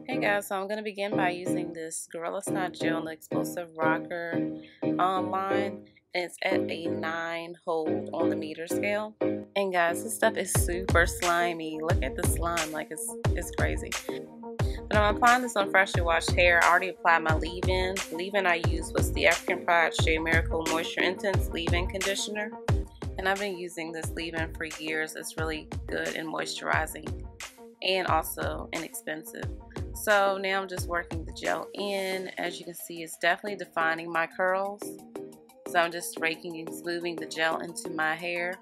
Hey guys, so I'm going to begin by using this Gorilla Snot Gel in the Explosive Rocker line. And it's at a 9 hold on the meter scale. And guys, this stuff is super slimy. Look at the slime, like it's crazy. But I'm applying this on freshly washed hair. I already applied my leave-in. The leave-in I used was the African Pride Shea Miracle Moisture Intense leave-in conditioner. And I've been using this leave-in for years. It's really good and moisturizing and also inexpensive. So now I'm just working the gel in. As you can see, it's definitely defining my curls. So I'm just raking and smoothing the gel into my hair.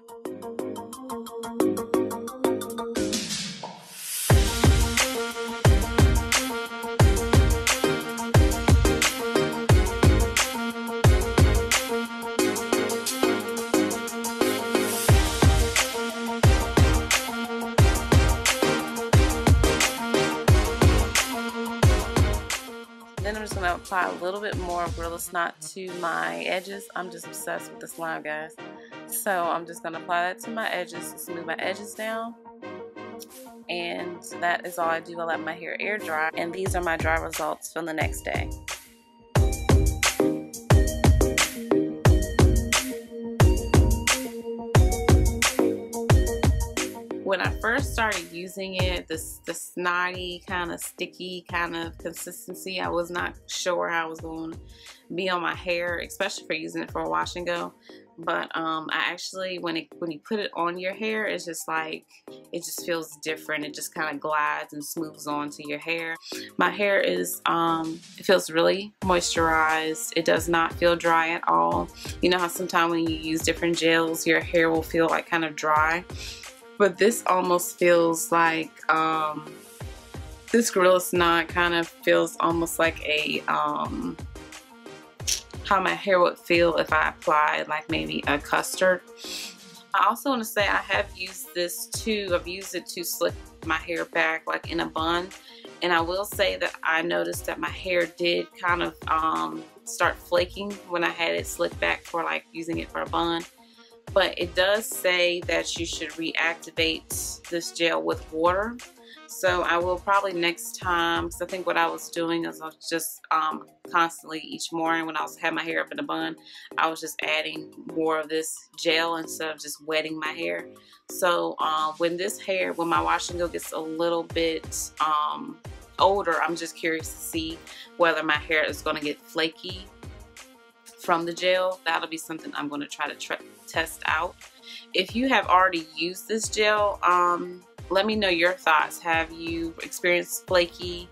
Then I'm just going to apply a little bit more Gorilla Snot to my edges. I'm just obsessed with the slime, guys. So I'm just going to apply that to my edges to smooth my edges down. And that is all I do. I let my hair air dry. And these are my dry results from the next day. When I first started using it, the snotty kind of sticky kind of consistency, I was not sure how it was going to be on my hair, especially for using it for a wash and go. But I actually, when you put it on your hair, it's just like, it just feels different. It just kind of glides and smooths onto your hair. My hair is, it feels really moisturized. It does not feel dry at all. You know how sometimes when you use different gels, your hair will feel like kind of dry. But this almost feels like, this Gorilla Snot kind of feels almost like a, how my hair would feel if I applied like maybe a custard. I also want to say I have used this too. I've used it to slick my hair back like in a bun. And I will say that I noticed that my hair did kind of start flaking when I had it slicked back for like using it for a bun. But it does say that you should reactivate this gel with water. So I will probably next time, because I think what I was doing is I was just constantly each morning when I had my hair up in a bun, I was just adding more of this gel instead of just wetting my hair. So when my wash and go gets a little bit older, I'm just curious to see whether my hair is going to get flaky from the gel. That'll be something I'm going to try to test out. If you have already used this gel, let me know your thoughts. Have you experienced flakiness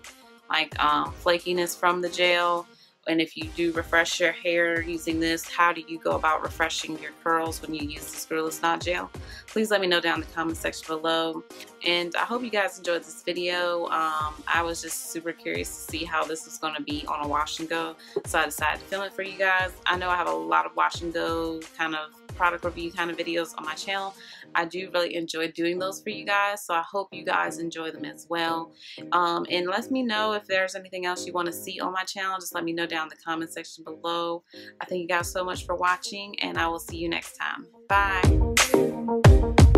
from the gel? And if you do refresh your hair using this, how do you go about refreshing your curls when you use this Gorilla Snot gel? Please let me know down in the comment section below. And I hope you guys enjoyed this video. I was just super curious to see how this was going to be on a wash and go, so I decided to film it for you guys. I know I have a lot of wash and go kind of product review kind of videos on my channel. I do really enjoy doing those for you guys, so I hope you guys enjoy them as well. And let me know if there's anything else you want to see on my channel. Just let me know down in the comment section below. I thank you guys so much for watching, and I will see you next time. Bye.